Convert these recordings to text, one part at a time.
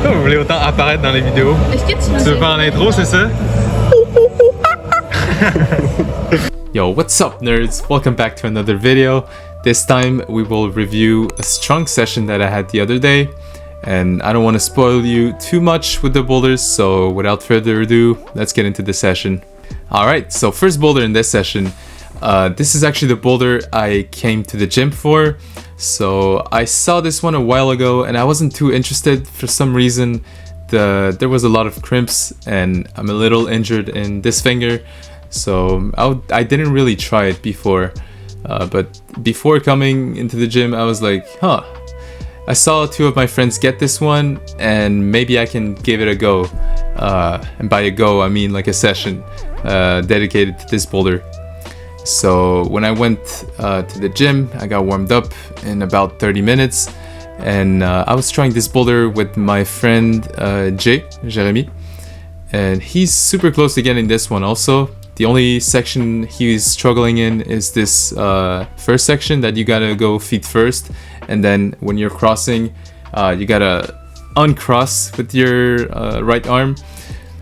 Pourquoi vous voulez autant apparaître dans les vidéos? Est-ce que Tu veux faire l'intro, c'est ça? Yo, what's up nerds? Welcome back to another video. This time we will review a strong session that I had the other day. And I don't want to spoil you too much with the boulders, so without further ado, let's get into the session. Alright, so first boulder in this session. This is actually the boulder I came to the gym for. So I saw this one a while ago and I wasn't too interested for some reason. There was a lot of crimps and I'm a little injured in this finger. So I didn't really try it before. But before coming into the gym, I was like, I saw two of my friends get this one and maybe I can give it a go. And by a go, I mean like a session dedicated to this boulder. So when I went to the gym, I got warmed up in about 30 minutes and I was trying this boulder with my friend Jeremy, and he's super close to getting this one also. The only section he's struggling in is this first section that you gotta go feet first, and then when you're crossing, you gotta uncross with your right arm.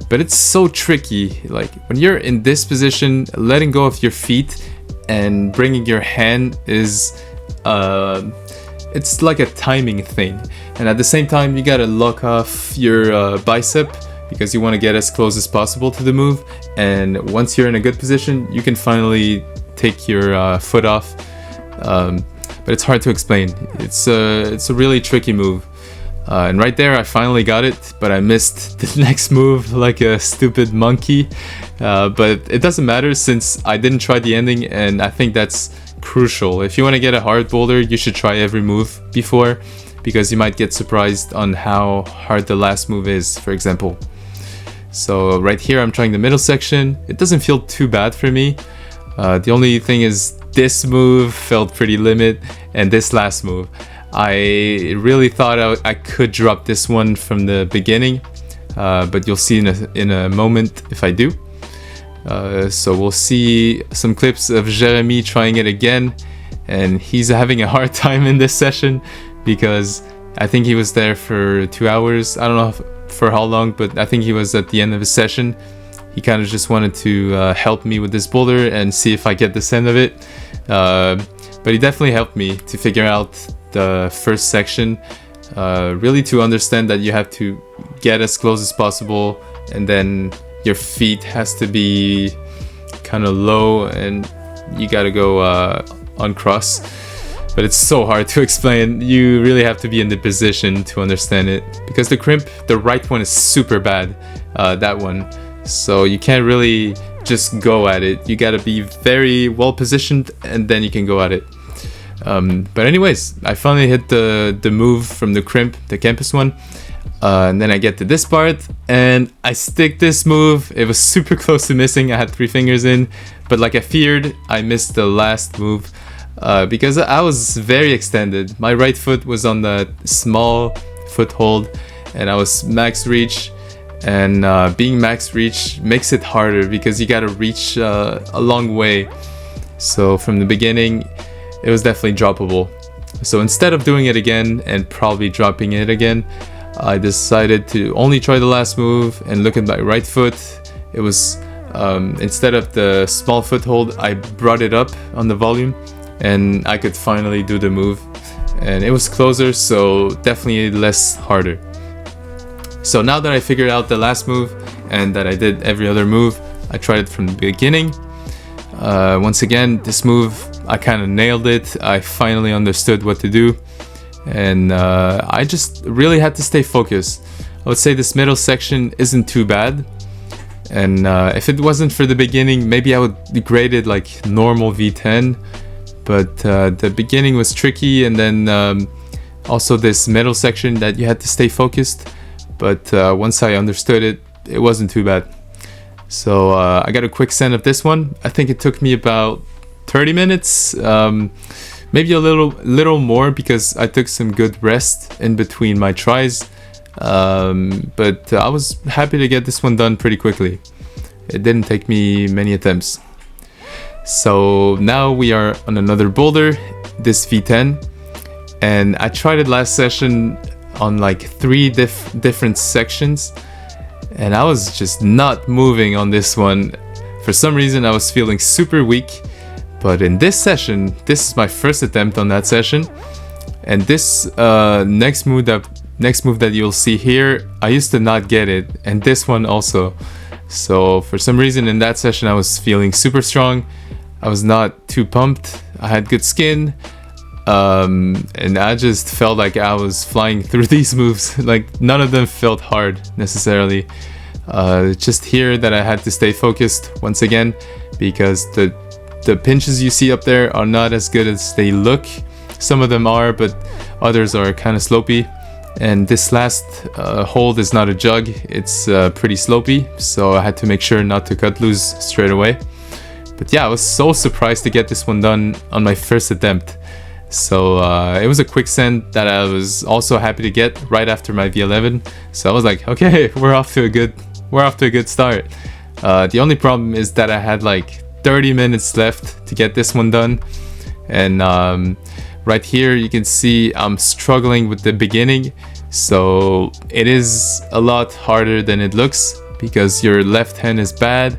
But it's so tricky, like when you're in this position, letting go of your feet and bringing your hand is, it's like a timing thing. And at the same time, you gotta lock off your bicep because you want to get as close as possible to the move. And once you're in a good position, you can finally take your foot off. But it's hard to explain. It's a really tricky move. And right there I finally got it, but I missed the next move like a stupid monkey. But it doesn't matter since I didn't try the ending, and I think that's crucial. If you want to get a hard boulder, you should try every move before, because you might get surprised on how hard the last move is, for example. So right here I'm trying the middle section. It doesn't feel too bad for me. The only thing is this move felt pretty limit, and this last move. I really thought I could drop this one from the beginning, but you'll see in a moment if I do. So we'll see some clips of Jeremy trying it again, and he's having a hard time in this session because I think he was there for 2 hours. I don't know for how long, but I think he was at the end of his session. He kind of just wanted to help me with this boulder and see if I get this end of it. But he definitely helped me to figure out the first section, really to understand that you have to get as close as possible, and then your feet has to be kind of low and you gotta go uncross. But it's so hard to explain. You really have to be in the position to understand it, because the crimp, the right one is super bad, that one. So you can't really just go at it. You gotta be very well positioned and then you can go at it. But anyways, I finally hit the move from the crimp, the campus one, and then I get to this part and I stick this move. It was super close to missing. I had 3 fingers in, but like I feared, I missed the last move because I was very extended. My right foot was on the small foothold and I was max reach, and being max reach makes it harder because you gotta reach a long way. So from the beginning, it was definitely droppable. So instead of doing it again and probably dropping it again, I decided to only try the last move and look at my right foot. It was, instead of the small foothold, I brought it up on the volume and I could finally do the move. And it was closer, so definitely less harder. So now that I figured out the last move and that I did every other move, I tried it from the beginning. Once again, this move, I kind of nailed it. I finally understood what to do, and I just really had to stay focused. I would say this middle section isn't too bad, and if it wasn't for the beginning, maybe I would grade it like normal V10, but the beginning was tricky, and then also this middle section that you had to stay focused, but once I understood it, it wasn't too bad. So I got a quick send of this one. I think it took me about 30 minutes, maybe a little more, because I took some good rest in between my tries. But I was happy to get this one done pretty quickly. It didn't take me many attempts. So now we are on another boulder, this V10, and I tried it last session on like 3 different sections, and I was just not moving on this one. For some reason I was feeling super weak, but in this session, this is my first attempt on that session, and this next move that you'll see here, I used to not get it, and this one also. So for some reason in that session I was feeling super strong. I was not too pumped. I had good skin, and I just felt like I was flying through these moves. Like none of them felt hard necessarily. Just here that I had to stay focused once again, because the pinches you see up there are not as good as they look. Some of them are, but others are kind of slopey. And this last hold is not a jug, it's pretty slopey, so I had to make sure not to cut loose straight away. But yeah, I was so surprised to get this one done on my first attempt. So it was a quick send that I was also happy to get right after my V11. So I was like, okay, we're off to a good start. The only problem is that I had like 30 minutes left to get this one done, and right here you can see I'm struggling with the beginning. So it is a lot harder than it looks, because your left hand is bad,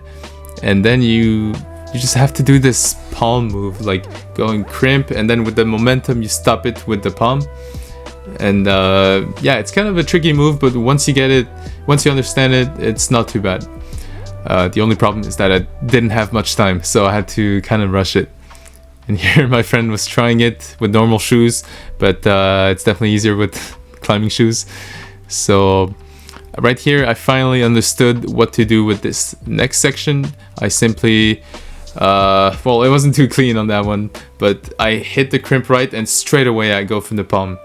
and then you just have to do this palm move, like going crimp, and then with the momentum you stop it with the palm. And yeah, it's kind of a tricky move, but once you get it, once you understand it, it's not too bad. The only problem is that I didn't have much time, so I had to kind of rush it. And here my friend was trying it with normal shoes, but it's definitely easier with climbing shoes. So right here I finally understood what to do with this next section. I simply well, it wasn't too clean on that one, but I hit the crimp right, and straight away I go from the palm.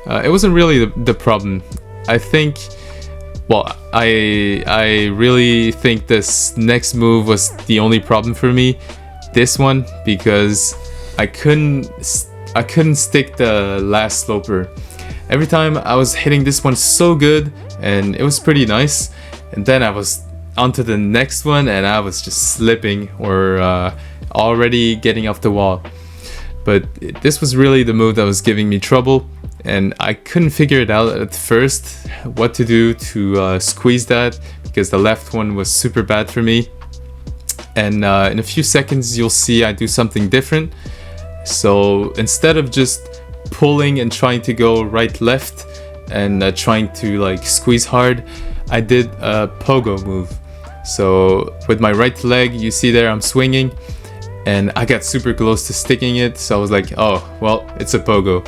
It wasn't really the problem. I think, well, I really think this next move was the only problem for me. This one, because I couldn't stick the last sloper. Every time I was hitting this one so good, and it was pretty nice, and then I was onto the next one and I was just slipping, or already getting off the wall. But this was really the move that was giving me trouble, and I couldn't figure it out at first what to do to squeeze that, because the left one was super bad for me. And in a few seconds you'll see I do something different. So instead of just pulling and trying to go right left and trying to like squeeze hard, I did a pogo move. So with my right leg, you see there I'm swinging, and I got super close to sticking it, so I was like, oh well, it's a pogo.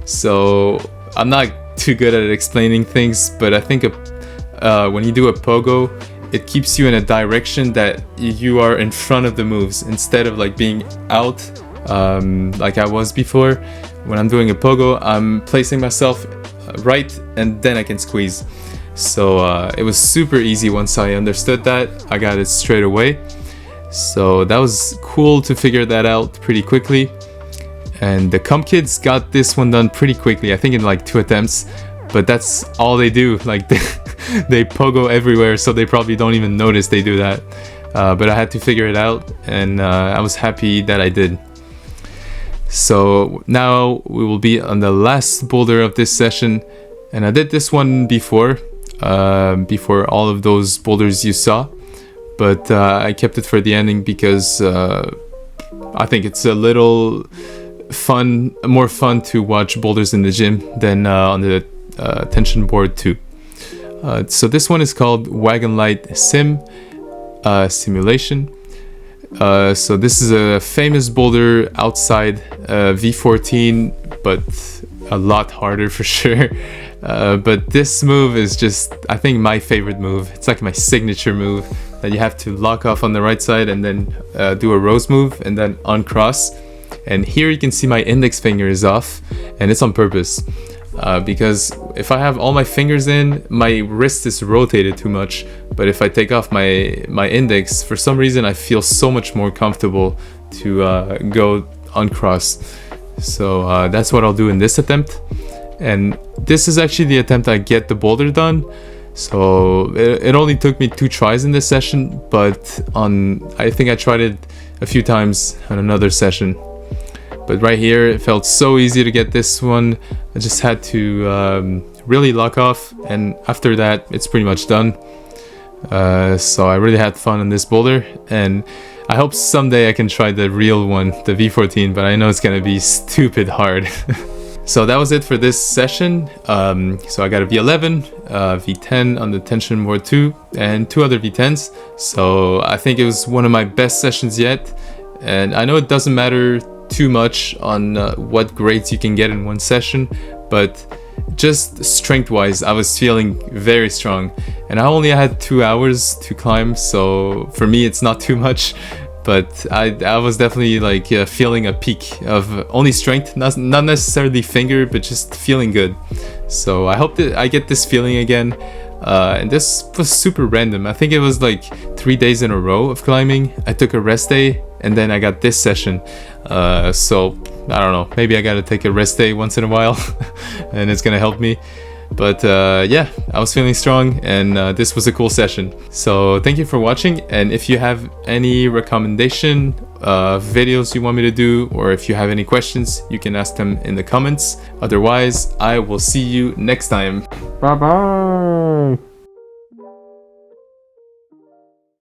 So I'm not too good at explaining things, but I think when you do a pogo, it keeps you in a direction that you are in front of the moves, instead of like being out like I was before. When I'm doing a pogo, I'm placing myself right, and then I can squeeze. So it was super easy once I understood that. I got it straight away. So that was cool to figure that out pretty quickly. And the comp kids got this one done pretty quickly, I think in like 2 attempts. But that's all they do, like they pogo everywhere, so they probably don't even notice they do that. But I had to figure it out, and I was happy that I did. So now we will be on the last boulder of this session, and I did this one before all of those boulders you saw, but I kept it for the ending because I think it's a little more fun to watch boulders in the gym than on the tension board too. So this one is called Wagon Light Simulation. So this is a famous boulder outside V14, but a lot harder for sure. But this move is just, I think, my favorite move. It's like my signature move, that you have to lock off on the right side and then do a rose move and then uncross. And here you can see my index finger is off, and it's on purpose. Because if I have all my fingers in, my wrist is rotated too much. But if I take off my index, for some reason I feel so much more comfortable to go uncross. So that's what I'll do in this attempt. And this is actually the attempt I get the boulder done. So it only took me 2 tries in this session, but I think I tried it a few times on another session. But right here, it felt so easy to get this one. I just had to really lock off, and after that it's pretty much done. So I really had fun on this boulder, and I hope someday I can try the real one, the V14, but I know it's gonna be stupid hard. So that was it for this session. So I got a V11, V10 on the tension board 2, and 2 other V10s. So I think it was one of my best sessions yet. And I know it doesn't matter too much on what grades you can get in one session, but just strength-wise, I was feeling very strong. And I only had 2 hours to climb, so for me it's not too much. But I was definitely like feeling a peak of only strength, not necessarily finger, but just feeling good. So I hope that I get this feeling again. And this was super random. I think it was like 3 days in a row of climbing. I took a rest day, and then I got this session. So I don't know, maybe I gotta take a rest day once in a while and it's gonna help me. But yeah, I was feeling strong, and this was a cool session. So thank you for watching, and if you have any recommendation videos you want me to do, or if you have any questions, you can ask them in the comments. Otherwise, I will see you next time. Bye bye.